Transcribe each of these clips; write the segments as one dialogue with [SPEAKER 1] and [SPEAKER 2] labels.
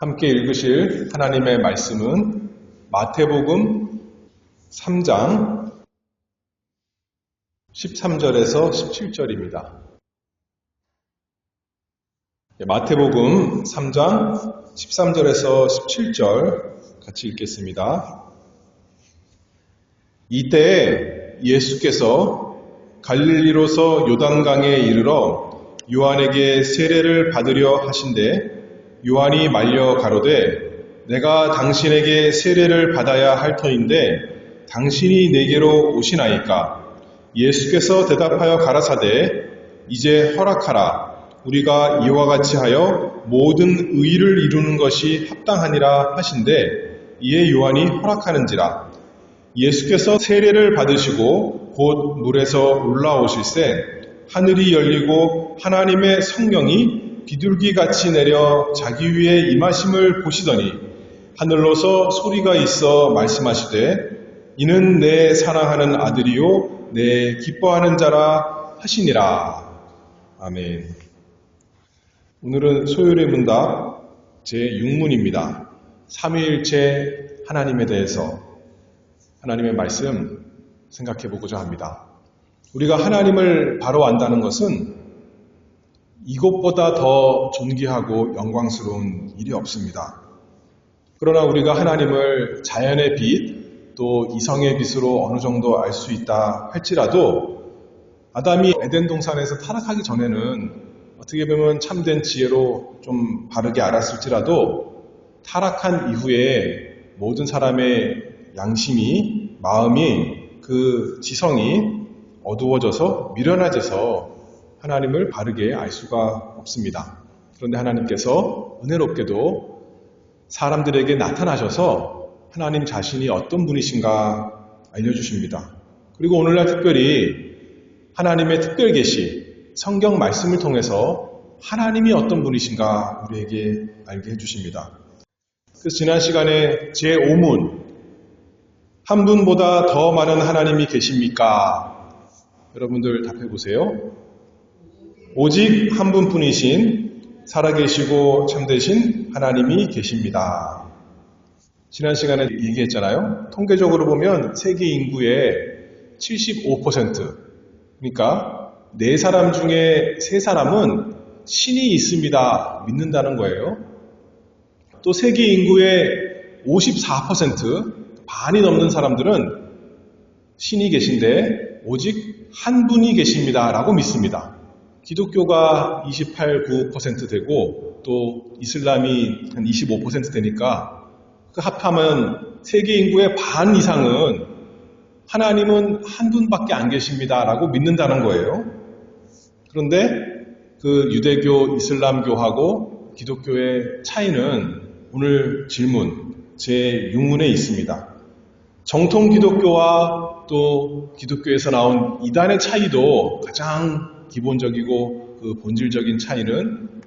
[SPEAKER 1] 함께 읽으실 하나님의 말씀은 마태복음 3장 13절에서 17절입니다. 마태복음 3장 13절에서 17절 같이 읽겠습니다. 이때에 예수께서 갈릴리로서 요단강에 이르러 요한에게 세례를 받으려 하신대 요한이 말려 가로되 내가 당신에게 세례를 받아야 할 터인데 당신이 내게로 오시나이까? 예수께서 대답하여 가라사대 이제 허락하라. 우리가 이와 같이 하여 모든 의를 이루는 것이 합당하니라 하신대 이에 요한이 허락하는지라. 예수께서 세례를 받으시고 곧 물에서 올라오실새 하늘이 열리고 하나님의 성령이 비둘기같이 내려 자기 위에 임하심을 보시더니 하늘로서 소리가 있어 말씀하시되 이는 내 사랑하는 아들이요 내 기뻐하는 자라 하시니라. 아멘. 오늘은 소요의 문답 제6문입니다. 삼위일체 하나님에 대해서 하나님의 말씀 생각해 보고자 합니다. 우리가 하나님을 바로 안다는 것은 이것보다 더 존귀하고 영광스러운 일이 없습니다. 그러나 우리가 하나님을 자연의 빛, 또 이성의 빛으로 어느 정도 알 수 있다 할지라도 아담이 에덴 동산에서 타락하기 전에는 어떻게 보면 참된 지혜로 좀 바르게 알았을지라도 타락한 이후에 모든 사람의 양심이, 마음이, 그 지성이 어두워져서 미련해져서 하나님을 바르게 알 수가 없습니다. 그런데 하나님께서 은혜롭게도 사람들에게 나타나셔서 하나님 자신이 어떤 분이신가 알려주십니다. 그리고 오늘날 특별히 하나님의 특별 계시, 성경 말씀을 통해서 하나님이 어떤 분이신가 우리에게 알게 해주십니다. 그래서 지난 시간에 제5문 한 분보다 더 많은 하나님이 계십니까? 여러분들 답해 보세요. 오직 한 분뿐이신 살아계시고 참되신 하나님이 계십니다. 지난 시간에 얘기했잖아요. 통계적으로 보면 세계 인구의 75%, 그러니까 4사람 중에 3사람은 신이 있습니다. 믿는다는 거예요. 또 세계 인구의 54%, 반이 넘는 사람들은 신이 계신데 오직 한 분이 계십니다. 라고 믿습니다. 기독교가 28.9% 되고 또 이슬람이 한 25% 되니까 그 합하면 세계 인구의 반 이상은 하나님은 한 분밖에 안 계십니다. 라고 믿는다는 거예요. 그런데 그 유대교, 이슬람교하고 기독교의 차이는 오늘 질문 제6문에 있습니다. 정통 기독교와 또 기독교에서 나온 이단의 차이도 가장 기본적이고 그 본질적인 차이는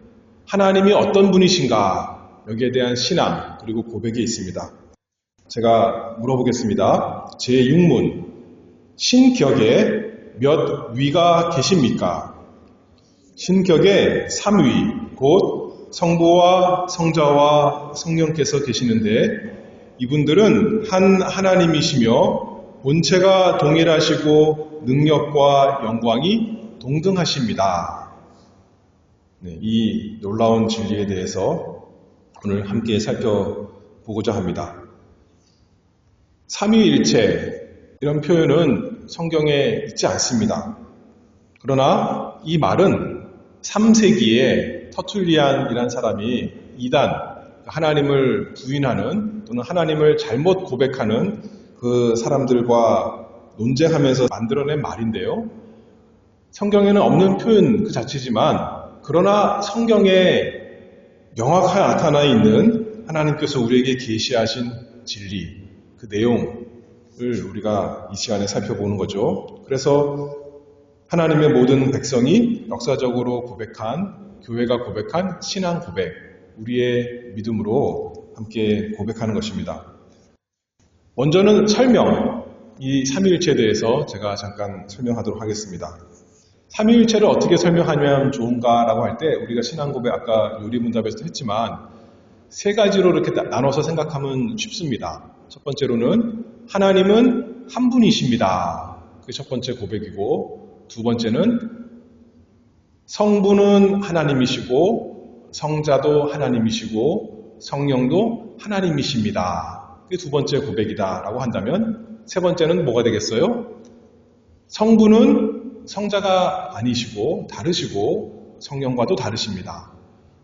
[SPEAKER 1] 하나님이 어떤 분이신가 여기에 대한 신앙 그리고 고백이 있습니다. 제가 물어보겠습니다. 제6문 신격에 몇 위가 계십니까? 신격에 3위 곧 성부와 성자와 성령께서 계시는데 이분들은 한 하나님이시며 본체가 동일하시고 능력과 영광이 동등하십니다. 네, 이 놀라운 진리에 대해서 오늘 함께 살펴보고자 합니다. 삼위일체 이런 표현은 성경에 있지 않습니다. 그러나 이 말은 3세기에 터툴리안이라는 사람이 이단, 하나님을 부인하는 또는 하나님을 잘못 고백하는 그 사람들과 논쟁하면서 만들어낸 말인데요. 성경에는 없는 표현 그 자체지만 그러나 성경에 명확하게 나타나 있는 하나님께서 우리에게 계시하신 진리, 그 내용을 우리가 이 시간에 살펴보는 거죠. 그래서 하나님의 모든 백성이 역사적으로 고백한, 교회가 고백한 신앙 고백, 우리의 믿음으로 함께 고백하는 것입니다. 먼저는 설명, 이 삼위일체에 대해서 제가 잠깐 설명하도록 하겠습니다. 삼위일체를 어떻게 설명하면 좋은가라고 할 때 우리가 신앙 고백 아까 요리문답에서 했지만 세 가지로 이렇게 나눠서 생각하면 쉽습니다. 첫 번째로는 하나님은 한 분이십니다. 그게 첫 번째 고백이고, 두 번째는 성부는 하나님이시고 성자도 하나님이시고 성령도 하나님이십니다. 그게 두 번째 고백이다라고 한다면, 세 번째는 뭐가 되겠어요? 성부는 성자가 아니시고 다르시고 성령과도 다르십니다.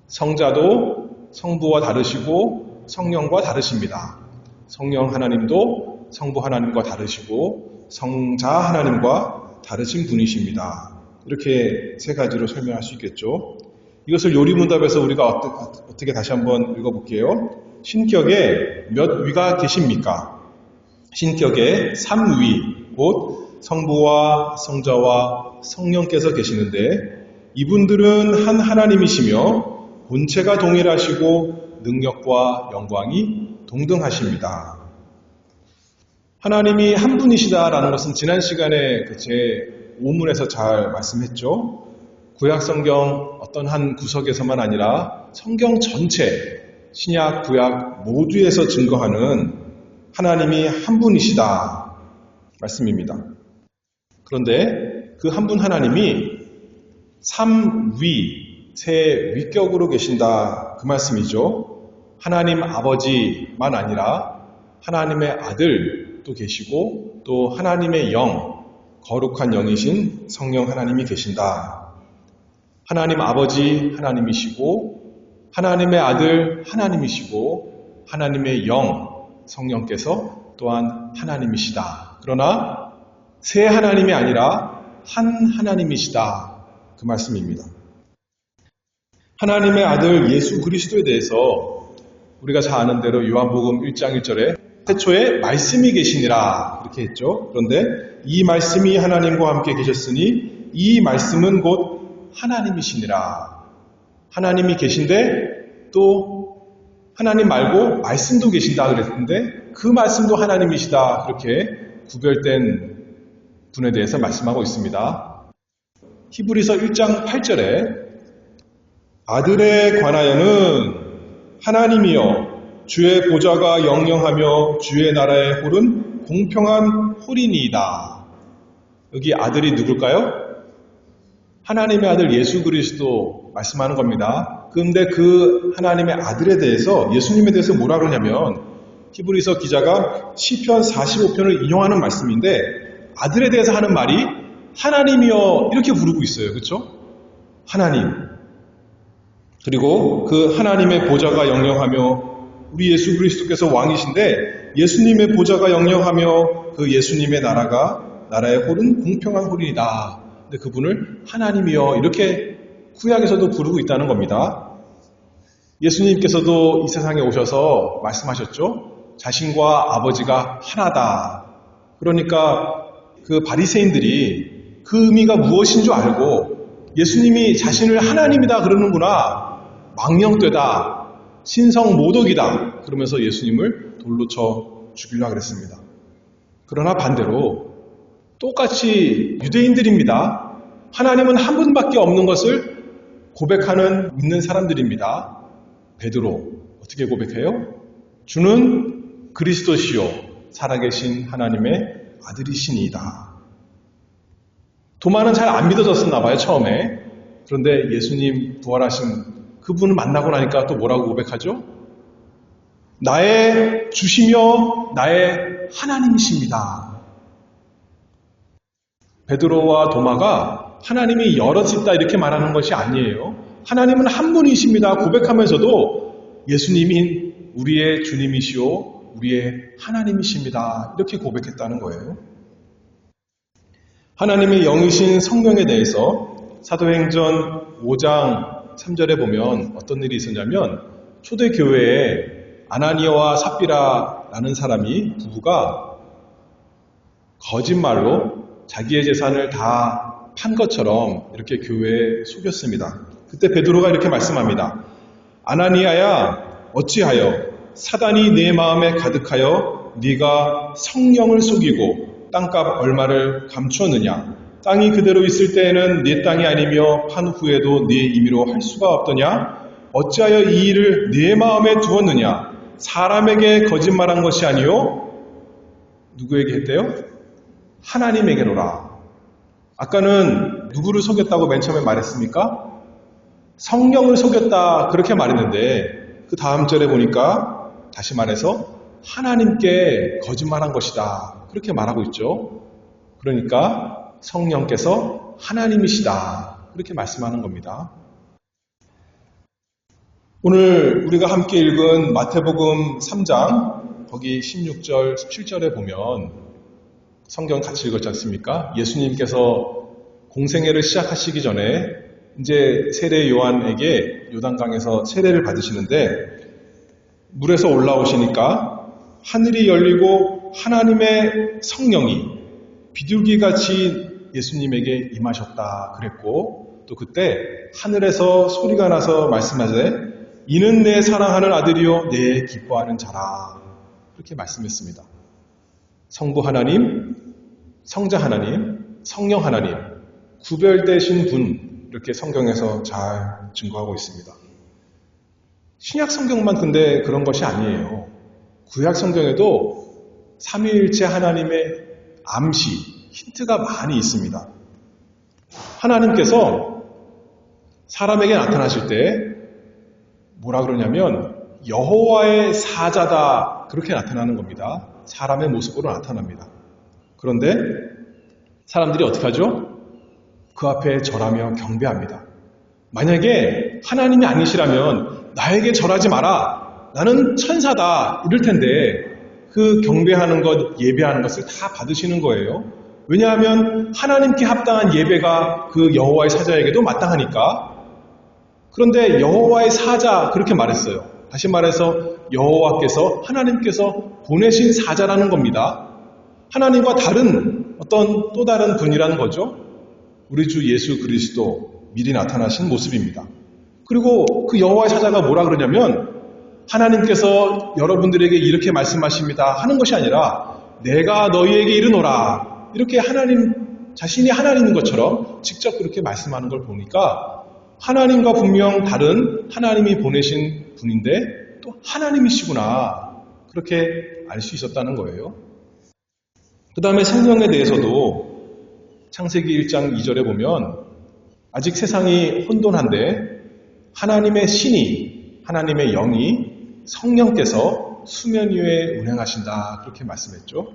[SPEAKER 1] 성자도 성부와 다르시고 성령과 다르십니다. 성령 하나님도 성부 하나님과 다르시고 성자 하나님과 다르신 분이십니다. 이렇게 세 가지로 설명할 수 있겠죠. 이것을 요리문답에서 우리가 어떻게 다시 한번 읽어볼게요. 신격에 몇 위가 계십니까? 신격에 3위, 곧 성부와 성자와 성령께서 계시는데, 이분들은 한 하나님이시며 본체가 동일하시고 능력과 영광이 동등하십니다. 하나님이 한 분이시다라는 것은 지난 시간에 제 5문에서 잘 말씀했죠. 구약 성경 어떤 한 구석에서만 아니라 성경 전체, 신약, 구약 모두에서 증거하는 하나님이 한 분이시다 말씀입니다. 그런데 그 한 분 하나님이 3위, 세 위격으로 계신다 그 말씀이죠. 하나님 아버지만 아니라 하나님의 아들도 계시고 또 하나님의 영, 거룩한 영이신 성령 하나님이 계신다. 하나님 아버지 하나님이시고 하나님의 아들 하나님이시고 하나님의 영, 성령께서 또한 하나님이시다. 그러나 세 하나님이 아니라 한 하나님이시다 그 말씀입니다. 하나님의 아들 예수 그리스도에 대해서 우리가 잘 아는 대로 요한복음 1장 1절에 태초에 말씀이 계시니라 이렇게 했죠. 그런데 이 말씀이 하나님과 함께 계셨으니 이 말씀은 곧 하나님이시니라. 하나님이 계신데 또 하나님 말고 말씀도 계신다 그랬는데 그 말씀도 하나님이시다, 그렇게 구별된 분에 대해서 말씀하고 있습니다. 히브리서 1장 8절에 아들에 관하여는 하나님이여 주의 보좌가 영영하며 주의 나라의 홀은 공평한 홀이니이다. 여기 아들이 누굴까요? 하나님의 아들 예수 그리스도 말씀하는 겁니다. 그런데 그 하나님의 아들에 대해서, 예수님에 대해서 뭐라 그러냐면 히브리서 기자가 시편 45편을 인용하는 말씀인데 아들에 대해서 하는 말이 하나님이여 이렇게 부르고 있어요. 그렇죠? 하나님. 그리고 그 하나님의 보좌가 영영하며 우리 예수 그리스도께서 왕이신데 예수님의 보좌가 영영하며 그 예수님의 나라의 홀은 공평한 홀이다. 근데 그분을 하나님이여 이렇게 구약에서도 부르고 있다는 겁니다. 예수님께서도 이 세상에 오셔서 말씀하셨죠. 자신과 아버지가 하나다. 그러니까 그 바리새인들이 그 의미가 무엇인 줄 알고 예수님이 자신을 하나님이다 그러는구나, 망령되다, 신성모독이다 그러면서 예수님을 돌로 쳐 죽이려고 그랬습니다. 그러나 반대로 똑같이 유대인들입니다. 하나님은 한 분밖에 없는 것을 고백하는 믿는 사람들입니다. 베드로 어떻게 고백해요? 주는 그리스도시요 살아계신 하나님의 아들이시니이다. 도마는 잘 안 믿어졌었나 봐요, 처음에. 그런데 예수님 부활하신 그분을 만나고 나니까 또 뭐라고 고백하죠? 나의 주시며 나의 하나님이십니다. 베드로와 도마가 하나님이 여럿 있다 이렇게 말하는 것이 아니에요. 하나님은 한 분이십니다 고백하면서도 예수님이 우리의 주님이시오 우리의 하나님이십니다 이렇게 고백했다는 거예요. 하나님의 영이신 성령에 대해서 사도행전 5장 3절에 보면 어떤 일이 있었냐면 초대교회에 아나니아와 삽비라라는 부부가 거짓말로 자기의 재산을 다 판 것처럼 이렇게 교회에 속였습니다. 그때 베드로가 이렇게 말씀합니다. 아나니아야 어찌하여 사단이 내 마음에 가득하여 네가 성령을 속이고 땅값 얼마를 감추었느냐. 땅이 그대로 있을 때에는 네 땅이 아니며 판 후에도 네 임의로 할 수가 없더냐. 어찌하여 이 일을 내 마음에 두었느냐? 사람에게 거짓말한 것이 아니요 누구에게 했대요? 하나님에게로라. 아까는 누구를 속였다고 맨 처음에 말했습니까? 성령을 속였다 그렇게 말했는데 그 다음 절에 보니까 다시 말해서 하나님께 거짓말한 것이다 그렇게 말하고 있죠. 그러니까 성령께서 하나님이시다 그렇게 말씀하는 겁니다. 오늘 우리가 함께 읽은 마태복음 3장 거기 16절, 17절에 보면 성경 같이 읽었지 않습니까? 예수님께서 공생애를 시작하시기 전에 이제 세례 요한에게 요단강에서 세례를 받으시는데 물에서 올라오시니까 하늘이 열리고 하나님의 성령이 비둘기같이 예수님에게 임하셨다 그랬고 또 그때 하늘에서 소리가 나서 말씀하되 이는 내 사랑하는 아들이요 내 기뻐하는 자라 그렇게 말씀했습니다. 성부 하나님, 성자 하나님, 성령 하나님 구별되신 분 이렇게 성경에서 잘 증거하고 있습니다. 신약 성경만 근데 그런 것이 아니에요. 구약 성경에도 삼위일체 하나님의 암시, 힌트가 많이 있습니다. 하나님께서 사람에게 나타나실 때 뭐라 그러냐면 여호와의 사자다 그렇게 나타나는 겁니다. 사람의 모습으로 나타납니다. 그런데 사람들이 어떻게 하죠? 그 앞에 절하며 경배합니다. 만약에 하나님이 아니시라면 나에게 절하지 마라. 나는 천사다. 이럴 텐데 그 경배하는 것, 예배하는 것을 다 받으시는 거예요. 왜냐하면 하나님께 합당한 예배가 그 여호와의 사자에게도 마땅하니까. 그런데 여호와의 사자 그렇게 말했어요. 다시 말해서 여호와께서 하나님께서 보내신 사자라는 겁니다. 하나님과 다른 어떤 또 다른 분이라는 거죠. 우리 주 예수 그리스도 미리 나타나신 모습입니다. 그리고 그 여호와의 사자가 뭐라 그러냐면 하나님께서 여러분들에게 이렇게 말씀하십니다 하는 것이 아니라 내가 너희에게 이르노라 이렇게 하나님 자신이 하나님인 것처럼 직접 그렇게 말씀하는 걸 보니까 하나님과 분명 다른 하나님이 보내신 분인데 또 하나님이시구나 그렇게 알 수 있었다는 거예요. 그 다음에 성령에 대해서도 창세기 1장 2절에 보면 아직 세상이 혼돈한데 하나님의 신이 하나님의 영이 성령께서 수면 위에 운행하신다 그렇게 말씀했죠.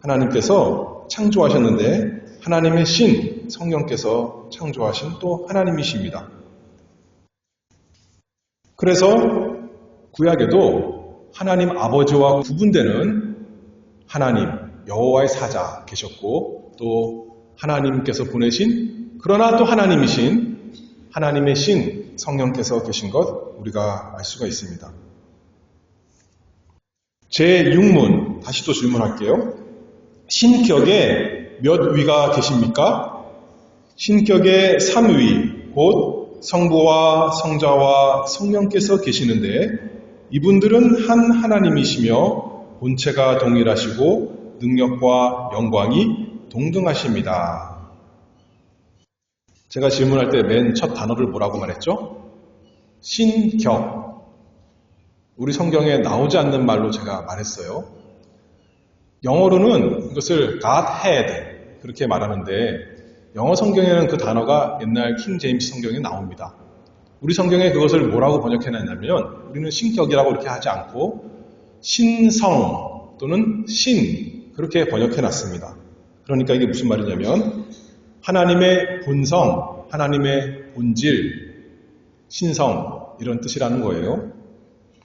[SPEAKER 1] 하나님께서 창조하셨는데 하나님의 신 성령께서 창조하신 또 하나님이십니다. 그래서 구약에도 하나님 아버지와 구분되는 하나님 여호와의 사자 계셨고 또 하나님께서 보내신 그러나 또 하나님이신 하나님의 신 성령께서 계신 것 우리가 알 수가 있습니다. 제6문 다시 또 질문할게요. 신격에 몇 위가 계십니까? 신격에 3위 곧 성부와 성자와 성령께서 계시는데 이분들은 한 하나님이시며 본체가 동일하시고 능력과 영광이 동등하십니다. 제가 질문할 때 맨 첫 단어를 뭐라고 말했죠? 신격. 우리 성경에 나오지 않는 말로 제가 말했어요. 영어로는 이것을 Godhead 그렇게 말하는데 영어 성경에는 그 단어가 옛날 킹 제임스 성경에 나옵니다. 우리 성경에 그것을 뭐라고 번역해놨냐면 우리는 신격이라고 이렇게 하지 않고 신성 또는 신 그렇게 번역해놨습니다. 그러니까 이게 무슨 말이냐면 하나님의 본성, 하나님의 본질, 신성 이런 뜻이라는 거예요.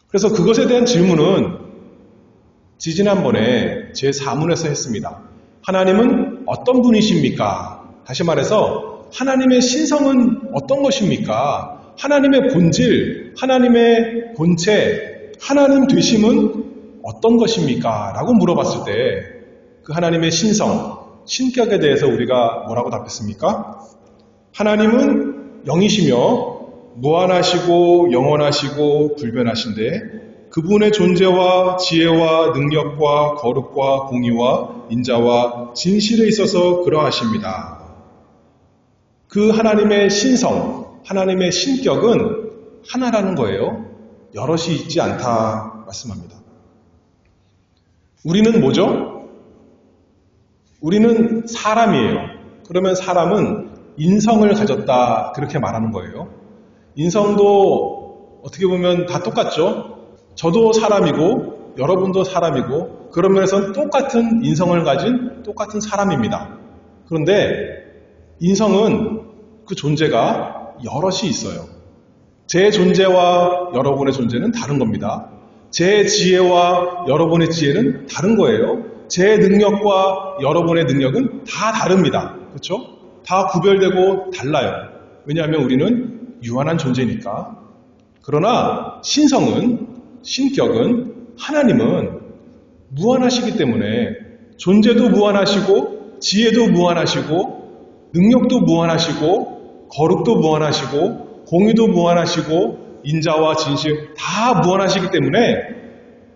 [SPEAKER 1] 그래서 그것에 대한 질문은 지지난번에 제4문에서 했습니다. 하나님은 어떤 분이십니까? 다시 말해서 하나님의 신성은 어떤 것입니까? 하나님의 본질, 하나님의 본체, 하나님 되심은 어떤 것입니까? 라고 물어봤을 때 그 하나님의 신성, 신격에 대해서 우리가 뭐라고 답했습니까? 하나님은 영이시며 무한하시고 영원하시고 불변하신데 그분의 존재와 지혜와 능력과 거룩과 공의와 인자와 진실에 있어서 그러하십니다. 그 하나님의 신성, 하나님의 신격은 하나라는 거예요. 여럿이 있지 않다 말씀합니다. 우리는 뭐죠? 우리는 사람이에요. 그러면 사람은 인성을 가졌다 그렇게 말하는 거예요. 인성도 어떻게 보면 다 똑같죠. 저도 사람이고 여러분도 사람이고 그런 면에서는 똑같은 인성을 가진 똑같은 사람입니다. 그런데 인성은 그 존재가 여럿이 있어요. 제 존재와 여러분의 존재는 다른 겁니다. 제 지혜와 여러분의 지혜는 다른 거예요. 제 능력과 여러분의 능력은 다 다릅니다. 그렇죠? 다 구별되고 달라요. 왜냐하면 우리는 유한한 존재니까. 그러나 신격은 하나님은 무한하시기 때문에 존재도 무한하시고 지혜도 무한하시고 능력도 무한하시고 거룩도 무한하시고 공의도 무한하시고 인자와 진실 다 무한하시기 때문에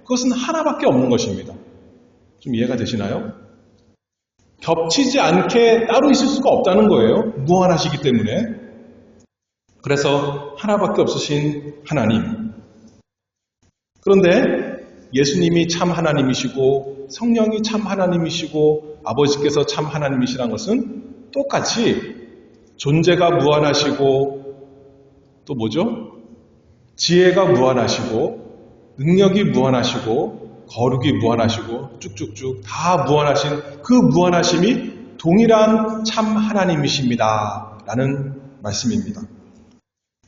[SPEAKER 1] 그것은 하나밖에 없는 것입니다. 좀 이해가 되시나요? 겹치지 않게 따로 있을 수가 없다는 거예요. 무한하시기 때문에. 그래서 하나밖에 없으신 하나님. 그런데 예수님이 참 하나님이시고 성령이 참 하나님이시고 아버지께서 참 하나님이시라는 것은 똑같이 존재가 무한하시고 또 뭐죠? 지혜가 무한하시고 능력이 무한하시고 거룩이 무한하시고 쭉쭉쭉 다 무한하신 그 무한하심이 동일한 참 하나님이십니다. 라는 말씀입니다.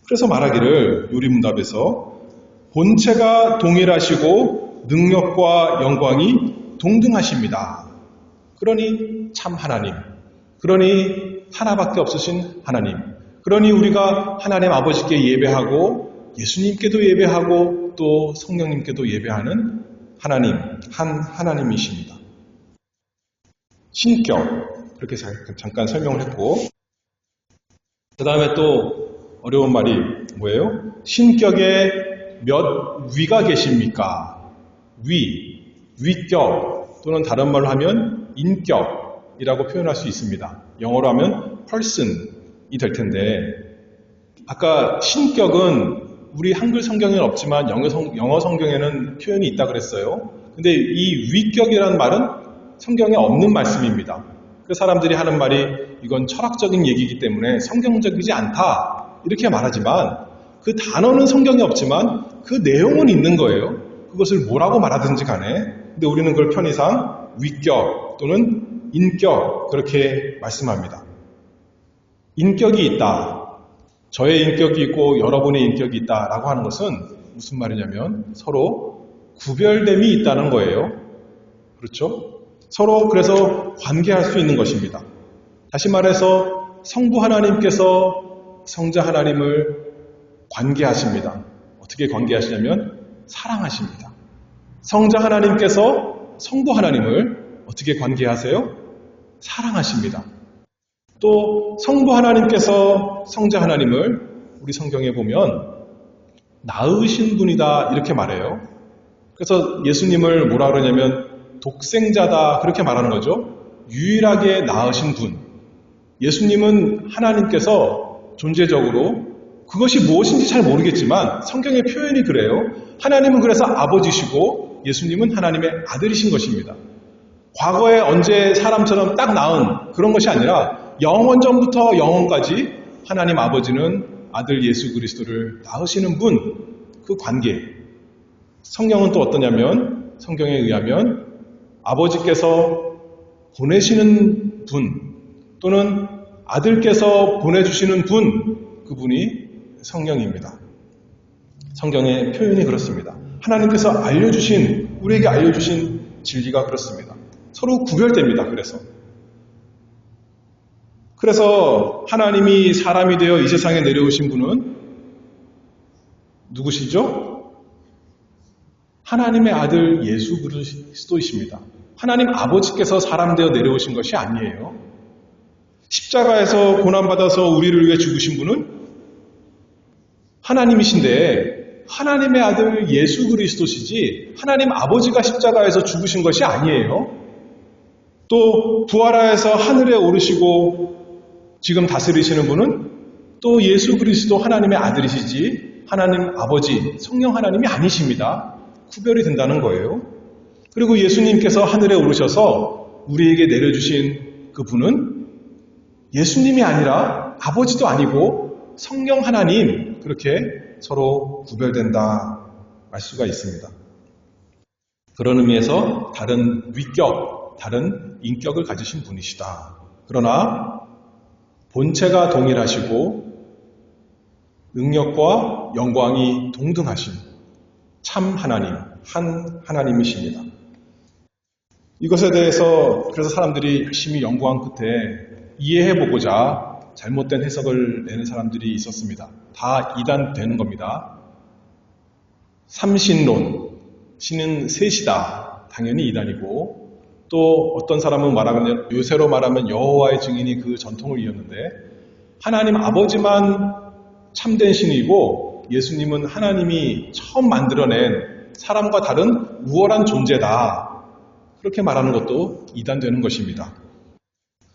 [SPEAKER 1] 그래서 말하기를 요리문답에서 본체가 동일하시고 능력과 영광이 동등하십니다. 그러니 참 하나님, 그러니 하나밖에 없으신 하나님, 그러니 우리가 하나님 아버지께 예배하고 예수님께도 예배하고 또 성령님께도 예배하는 하나님, 한 하나님이십니다. 신격, 그렇게 잠깐 설명을 했고 그 다음에 또 어려운 말이 뭐예요? 신격에 몇 위가 계십니까? 위격 또는 다른 말로 하면 인격이라고 표현할 수 있습니다. 영어로 하면 person이 될 텐데 아까 신격은 우리 한글 성경에는 없지만 영어 성경에는 표현이 있다 그랬어요. 근데 이 위격이라는 말은 성경에 없는 말씀입니다. 그 사람들이 하는 말이 이건 철학적인 얘기이기 때문에 성경적이지 않다 이렇게 말하지만 그 단어는 성경에 없지만 그 내용은 있는 거예요. 그것을 뭐라고 말하든지 간에. 근데 우리는 그걸 편의상 위격 또는 인격 그렇게 말씀합니다. 인격이 있다. 저의 인격이 있고 여러분의 인격이 있다라고 하는 것은 무슨 말이냐면 서로 구별됨이 있다는 거예요. 그렇죠? 서로 그래서 관계할 수 있는 것입니다. 다시 말해서 성부 하나님께서 성자 하나님을 관계하십니다. 어떻게 관계하시냐면 사랑하십니다. 성자 하나님께서 성부 하나님을 어떻게 관계하세요? 사랑하십니다. 또 성부 하나님께서 성자 하나님을 우리 성경에 보면 낳으신 분이다 이렇게 말해요. 그래서 예수님을 뭐라 그러냐면 독생자다 그렇게 말하는 거죠. 유일하게 낳으신 분. 예수님은 하나님께서 존재적으로 그것이 무엇인지 잘 모르겠지만 성경의 표현이 그래요. 하나님은 그래서 아버지시고 예수님은 하나님의 아들이신 것입니다. 과거에 언제 사람처럼 딱 낳은 그런 것이 아니라 영원전부터 영원까지 하나님 아버지는 아들 예수 그리스도를 낳으시는 분, 그 관계. 성경은 또 어떠냐면 성경에 의하면 아버지께서 보내시는 분 또는 아들께서 보내주시는 분, 그분이 성령입니다. 성경의 표현이 그렇습니다. 하나님께서 우리에게 알려주신 진리가 그렇습니다. 서로 구별됩니다. 그래서 하나님이 사람이 되어 이 세상에 내려오신 분은 누구시죠? 하나님의 아들 예수 그리스도이십니다. 하나님 아버지께서 사람 되어 내려오신 것이 아니에요. 십자가에서 고난받아서 우리를 위해 죽으신 분은 하나님이신데 하나님의 아들 예수 그리스도시지 하나님 아버지가 십자가에서 죽으신 것이 아니에요. 또 부활하여서 하늘에 오르시고 지금 다스리시는 분은 또 예수 그리스도 하나님의 아들이시지 하나님 아버지, 성령 하나님이 아니십니다. 구별이 된다는 거예요. 그리고 예수님께서 하늘에 오르셔서 우리에게 내려주신 그분은 예수님이 아니라 아버지도 아니고 성령 하나님, 그렇게 서로 구별된다 알 수가 있습니다. 그런 의미에서 다른 위격, 다른 인격을 가지신 분이시다. 그러나 본체가 동일하시고 능력과 영광이 동등하신 참 하나님, 한 하나님이십니다. 이것에 대해서 그래서 사람들이 열심히 연구한 끝에 이해해보고자 잘못된 해석을 내는 사람들이 있었습니다. 다 이단되는 겁니다. 삼신론, 신은 셋이다. 당연히 이단이고, 또 어떤 사람은 말하면 요새로 말하면 여호와의 증인이 그 전통을 이었는데, 하나님 아버지만 참된 신이고 예수님은 하나님이 처음 만들어낸 사람과 다른 우월한 존재다. 그렇게 말하는 것도 이단되는 것입니다.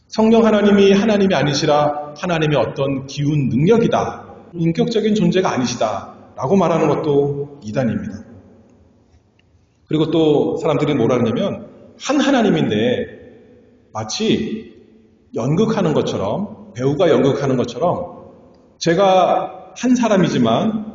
[SPEAKER 1] 성령 하나님이 하나님이 아니시라 하나님의 어떤 기운 능력이다. 인격적인 존재가 아니시다. 라고 말하는 것도 이단입니다. 그리고 또 사람들이 뭐라 하냐면 한 하나님인데 마치 연극하는 것처럼, 배우가 연극하는 것처럼 제가 한 사람이지만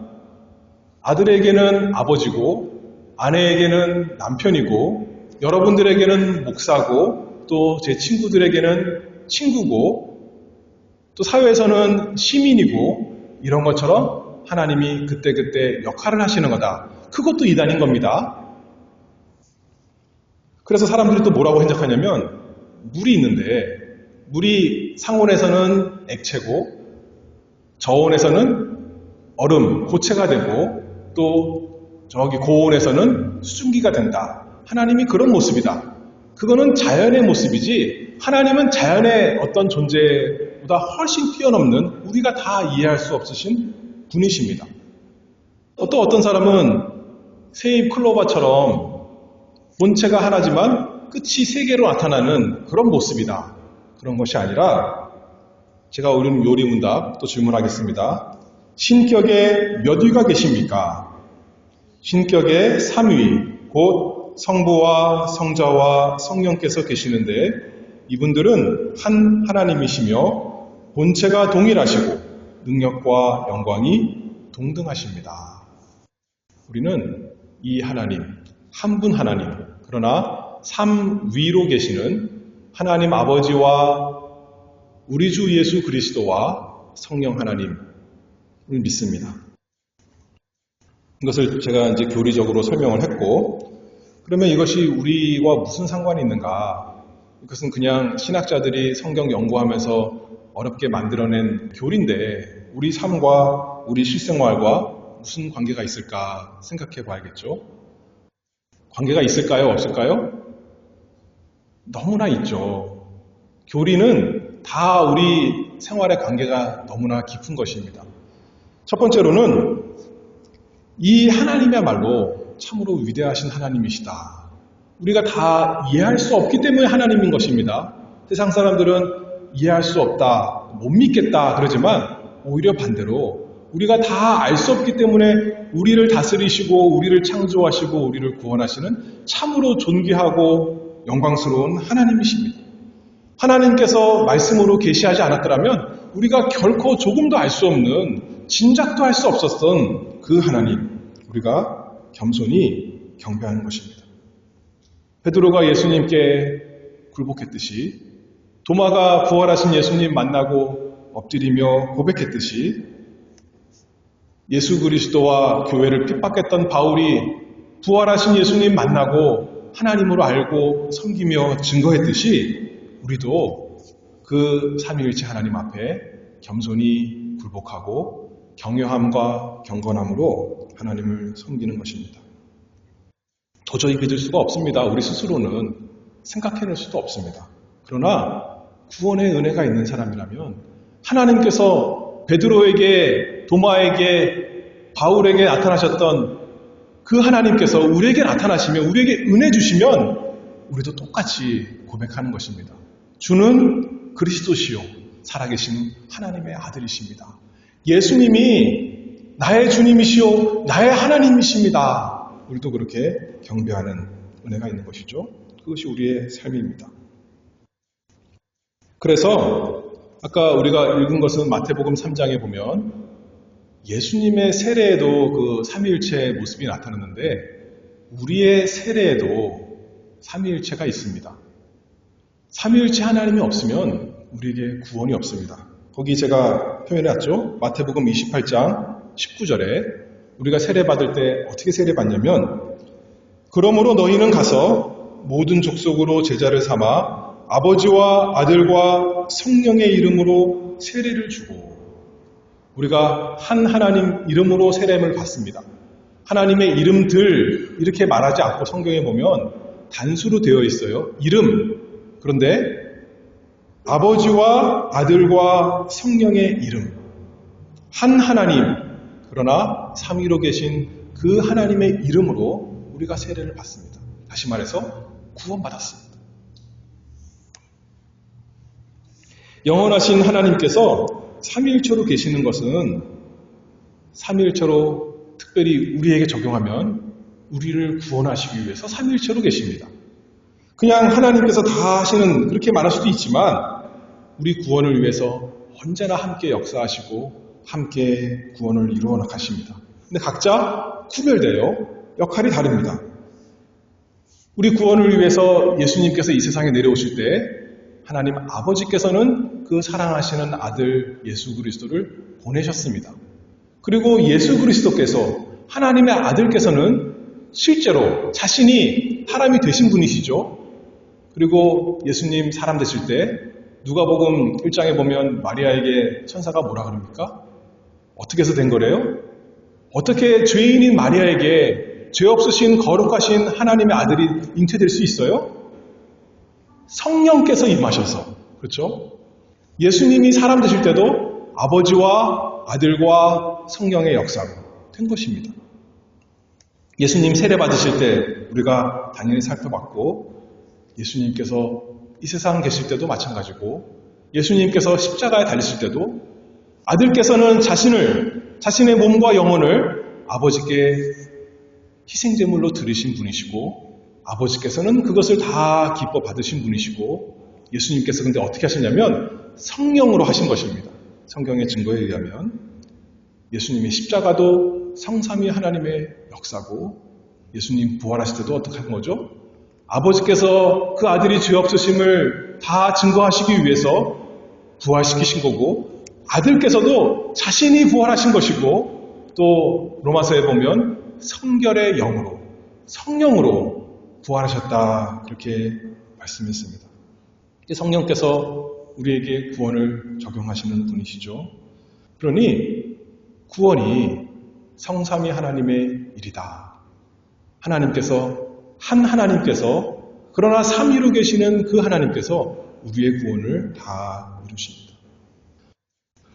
[SPEAKER 1] 아들에게는 아버지고 아내에게는 남편이고 여러분들에게는 목사고 또 제 친구들에게는 친구고 또 사회에서는 시민이고 이런 것처럼 하나님이 그때그때 역할을 하시는 거다. 그것도 이단인 겁니다. 그래서 사람들이 또 뭐라고 해석하냐면 물이 있는데 물이 상온에서는 액체고 저온에서는 얼음, 고체가 되고 또 저기 고온에서는 수증기가 된다. 하나님이 그런 모습이다. 그거는 자연의 모습이지 하나님은 자연의 어떤 존재보다 훨씬 뛰어넘는 우리가 다 이해할 수 없으신 분이십니다. 또 어떤 사람은 세입 클로바처럼 본체가 하나지만 끝이 세 개로 나타나는 그런 모습이다. 그런 것이 아니라 제가 오늘 요리문답 또 질문하겠습니다. 신격에 몇 위가 계십니까? 신격에 3위, 곧 성부와 성자와 성령께서 계시는데 이분들은 한 하나님이시며 본체가 동일하시고 능력과 영광이 동등하십니다. 우리는 이 하나님, 한 분 하나님, 그러나 3위로 계시는 하나님 아버지와 우리 주 예수 그리스도와 성령 하나님을 믿습니다. 이것을 제가 이제 교리적으로 설명을 했고, 그러면 이것이 우리와 무슨 상관이 있는가? 이것은 그냥 신학자들이 성경 연구하면서 어렵게 만들어낸 교리인데, 우리 삶과 우리 실생활과 무슨 관계가 있을까 생각해 봐야겠죠? 관계가 있을까요? 없을까요? 너무나 있죠. 교리는 다 우리 생활의 관계가 너무나 깊은 것입니다. 첫 번째로는 이 하나님이야말로 참으로 위대하신 하나님이시다. 우리가 다 이해할 수 없기 때문에 하나님인 것입니다. 세상 사람들은 이해할 수 없다, 못 믿겠다 그러지만 오히려 반대로 우리가 다 알 수 없기 때문에 우리를 다스리시고 우리를 창조하시고 우리를 구원하시는 참으로 존귀하고 영광스러운 하나님이십니다. 하나님께서 말씀으로 계시하지 않았더라면 우리가 결코 조금도 알 수 없는 짐작도 할 수 없었던 그 하나님, 우리가 겸손히 경배하는 것입니다. 베드로가 예수님께 굴복했듯이 도마가 부활하신 예수님 만나고 엎드리며 고백했듯이 예수 그리스도와 교회를 핍박했던 바울이 부활하신 예수님 만나고 하나님으로 알고 섬기며 증거했듯이 우리도 그 삼위일체 하나님 앞에 겸손히 굴복하고 경외함과 경건함으로 하나님을 섬기는 것입니다. 도저히 믿을 수가 없습니다. 우리 스스로는 생각해낼 수도 없습니다. 그러나 구원의 은혜가 있는 사람이라면 하나님께서 베드로에게, 도마에게, 바울에게 나타나셨던 그 하나님께서 우리에게 나타나시면, 우리에게 은혜 주시면 우리도 똑같이 고백하는 것입니다. 주는 그리스도시요 살아계신 하나님의 아들이십니다. 예수님이 나의 주님이시오, 나의 하나님이십니다. 우리도 그렇게 경배하는 은혜가 있는 것이죠. 그것이 우리의 삶입니다. 그래서 아까 우리가 읽은 것은 마태복음 3장에 보면 예수님의 세례에도 그 삼위일체의 모습이 나타났는데 우리의 세례에도 삼위일체가 있습니다. 삼위일체 하나님이 없으면 우리에게 구원이 없습니다. 거기 제가 표현해놨죠. 마태복음 28장 19절에 우리가 세례받을 때 어떻게 세례받냐면 그러므로 너희는 가서 모든 족속으로 제자를 삼아 아버지와 아들과 성령의 이름으로 세례를 주고 우리가 한 하나님 이름으로 세례를 받습니다. 하나님의 이름들 이렇게 말하지 않고 성경에 보면 단수로 되어 있어요. 이름. 그런데 아버지와 아들과 성령의 이름. 한 하나님. 그러나 삼위로 계신 그 하나님의 이름으로 우리가 세례를 받습니다. 다시 말해서 구원받았습니다. 영원하신 하나님께서 삼위일체로 계시는 것은 삼위일체로 특별히 우리에게 적용하면 우리를 구원하시기 위해서 삼위일체로 계십니다. 그냥 하나님께서 다 하시는 그렇게 말할 수도 있지만 우리 구원을 위해서 언제나 함께 역사하시고 함께 구원을 이루어 나가십니다. 근데 각자 구별되어 역할이 다릅니다. 우리 구원을 위해서 예수님께서 이 세상에 내려오실 때 하나님 아버지께서는 그 사랑하시는 아들 예수 그리스도를 보내셨습니다. 그리고 예수 그리스도께서 하나님의 아들께서는 실제로 자신이 사람이 되신 분이시죠. 그리고 예수님 사람 되실 때 누가복음 1장에 보면 마리아에게 천사가 뭐라 그럽니까? 어떻게 해서 된 거래요? 어떻게 죄인인 마리아에게 죄 없으신 거룩하신 하나님의 아들이 잉태될 수 있어요? 성령께서 임하셔서. 그렇죠? 예수님이 사람 되실 때도 아버지와 아들과 성령의 역사로 된 것입니다. 예수님 세례 받으실 때 우리가 당연히 살펴봤고 예수님께서 이 세상 계실 때도 마찬가지고 예수님께서 십자가에 달리실 때도 아들께서는 자신의 몸과 영혼을 아버지께 희생제물로 드리신 분이시고 아버지께서는 그것을 다 기뻐 받으신 분이시고 예수님께서 근데 어떻게 하시냐면 성령으로 하신 것입니다. 성경의 증거에 의하면 예수님의 십자가도 성삼위 하나님의 역사고 예수님 부활하실 때도 어떻게 한 거죠? 아버지께서 그 아들이 죄 없으심을 다 증거하시기 위해서 부활시키신 거고 아들께서도 자신이 부활하신 것이고 또 로마서에 보면 성결의 영으로 성령으로 부활하셨다 그렇게 말씀했습니다. 성령께서 우리에게 구원을 적용하시는 분이시죠. 그러니 구원이 성삼위 하나님의 일이다. 한 하나님께서 그러나 삼위로 계시는 그 하나님께서 우리의 구원을 다 이루십니다.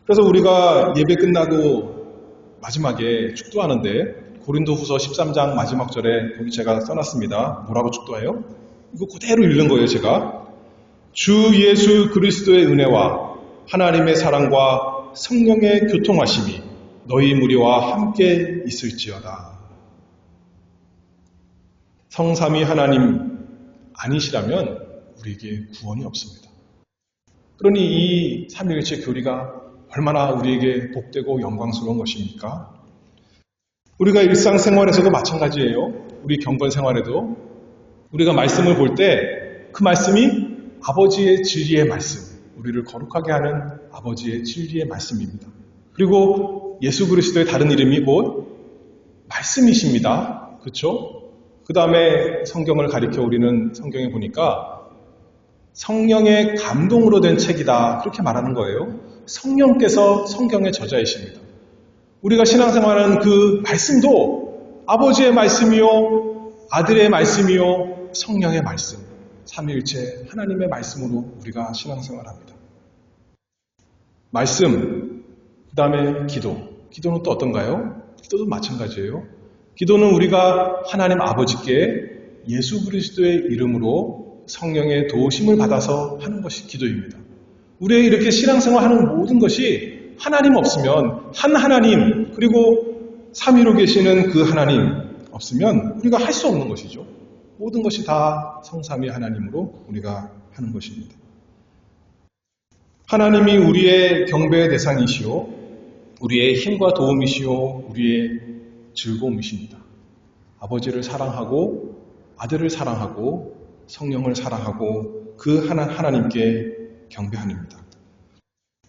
[SPEAKER 1] 그래서 우리가 예배 끝나고 마지막에 축도하는데 고린도후서 13장 마지막 절에 거기 제가 써놨습니다. 뭐라고 축도해요? 이거 그대로 읽는 거예요, 제가. 주 예수 그리스도의 은혜와 하나님의 사랑과 성령의 교통하심이 너희 무리와 함께 있을지어다. 성삼위 하나님 아니시라면 우리에게 구원이 없습니다. 그러니 이 삼위일체 교리가 얼마나 우리에게 복되고 영광스러운 것입니까? 우리가 일상생활에서도 마찬가지예요. 우리 경건생활에도 우리가 말씀을 볼 때 그 말씀이 아버지의 진리의 말씀, 우리를 거룩하게 하는 아버지의 진리의 말씀입니다. 그리고 예수 그리스도의 다른 이름이 곧 말씀이십니다. 그렇죠? 그 다음에 성경을 가리켜 우리는 성경에 보니까 성령의 감동으로 된 책이다 그렇게 말하는 거예요. 성령께서 성경의 저자이십니다. 우리가 신앙생활하는 그 말씀도 아버지의 말씀이요 아들의 말씀이요 성령의 말씀 삼위일체 하나님의 말씀으로 우리가 신앙생활합니다. 말씀 그 다음에 기도는 또 어떤가요? 기도도 마찬가지예요. 기도는 우리가 하나님 아버지께 예수 그리스도의 이름으로 성령의 도우심을 받아서 하는 것이 기도입니다. 우리의 이렇게 신앙생활하는 모든 것이 하나님 없으면 한 하나님 그리고 삼위로 계시는 그 하나님 없으면 우리가 할 수 없는 것이죠. 모든 것이 다 성삼위 하나님으로 우리가 하는 것입니다. 하나님이 우리의 경배의 대상이시오, 우리의 힘과 도움이시오, 우리의 즐거움이십니다. 아버지를 사랑하고 아들을 사랑하고 성령을 사랑하고 그 하나님께 경배합니다.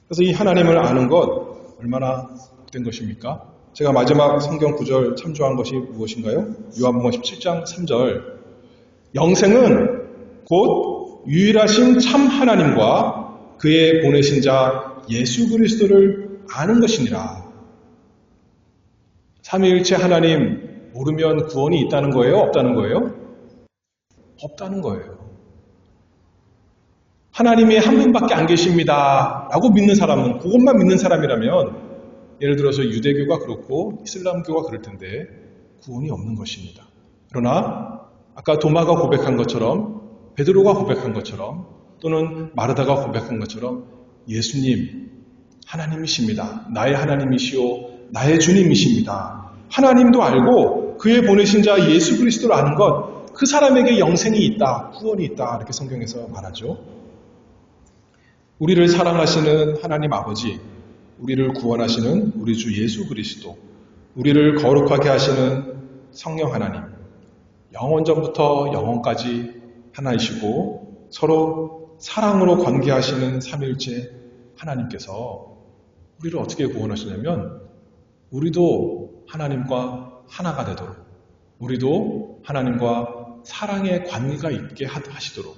[SPEAKER 1] 그래서 이 하나님을 아는 것 얼마나 복된 것입니까? 제가 마지막 성경 구절 참조한 것이 무엇인가요? 요한복음 17장 3절. 영생은 곧 유일하신 참 하나님과 그의 보내신 자 예수 그리스도를 아는 것이니라. 삼위일체 하나님 모르면 구원이 있다는 거예요? 없다는 거예요? 없다는 거예요. 하나님이 한 분밖에 안 계십니다 라고 믿는 사람은, 그것만 믿는 사람이라면 예를 들어서 유대교가 그렇고 이슬람교가 그럴 텐데 구원이 없는 것입니다. 그러나 아까 도마가 고백한 것처럼, 베드로가 고백한 것처럼, 또는 마르다가 고백한 것처럼 예수님 하나님이십니다. 나의 하나님이시오, 나의 주님이십니다. 하나님도 알고 그의 보내신 자 예수 그리스도를 아는 것, 그 사람에게 영생이 있다, 구원이 있다, 이렇게 성경에서 말하죠. 우리를 사랑하시는 하나님 아버지, 우리를 구원하시는 우리 주 예수 그리스도, 우리를 거룩하게 하시는 성령 하나님, 영원전부터 영원까지 하나이시고 서로 사랑으로 관계하시는 삼위일체 하나님께서 우리를 어떻게 구원하시냐면, 우리도 하나님과 하나가 되도록, 우리도 하나님과 사랑의 관계가 있게 하시도록.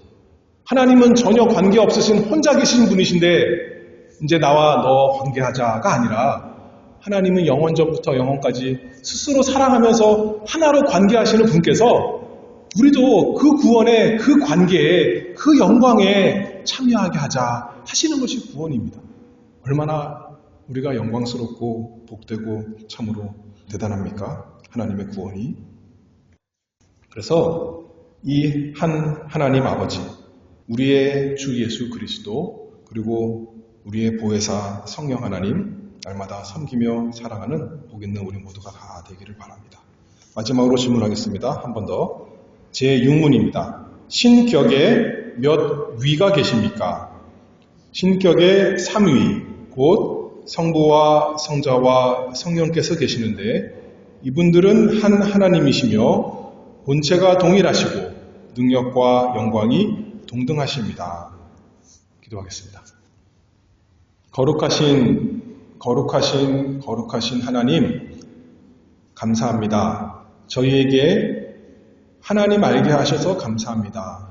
[SPEAKER 1] 하나님은 전혀 관계 없으신 혼자 계신 분이신데 이제 나와 너 관계하자가 아니라, 하나님은 영원전부터 영원까지 스스로 사랑하면서 하나로 관계하시는 분께서 우리도 그 구원에, 그 관계에, 그 영광에 참여하게 하자 하시는 것이 구원입니다. 얼마나 우리가 영광스럽고 복되고 참으로 대단합니까? 하나님의 구원이. 그래서 이 한 하나님 아버지, 우리의 주 예수 그리스도, 그리고 우리의 보혜사 성령 하나님 날마다 섬기며 사랑하는 복 있는 우리 모두가 다 되기를 바랍니다. 마지막으로 질문하겠습니다. 한 번 더. 제6문입니다. 신격에 몇 위가 계십니까? 신격에 3위, 곧 성부와 성자와 성령께서 계시는데 이분들은 한 하나님이시며 본체가 동일하시고 능력과 영광이 동등하십니다. 기도하겠습니다. 거룩하신 하나님, 감사합니다. 저희에게 하나님 알게 하셔서 감사합니다.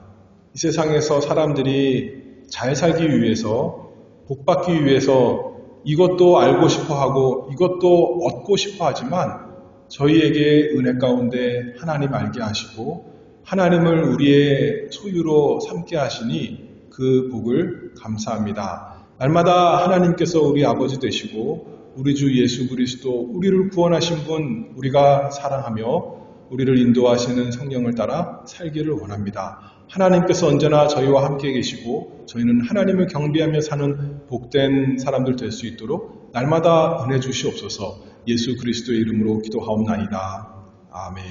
[SPEAKER 1] 이 세상에서 사람들이 잘 살기 위해서, 복받기 위해서 이것도 알고 싶어 하고 이것도 얻고 싶어 하지만, 저희에게 은혜 가운데 하나님 알게 하시고 하나님을 우리의 소유로 삼게 하시니 그 복을 감사합니다. 날마다 하나님께서 우리 아버지 되시고 우리 주 예수 그리스도, 우리를 구원하신 분, 우리가 사랑하며 우리를 인도하시는 성령을 따라 살기를 원합니다. 하나님께서 언제나 저희와 함께 계시고 저희는 하나님을 경배하며 사는 복된 사람들 될 수 있도록 날마다 은혜 주시옵소서. 예수 그리스도의 이름으로 기도하옵나이다. 아멘.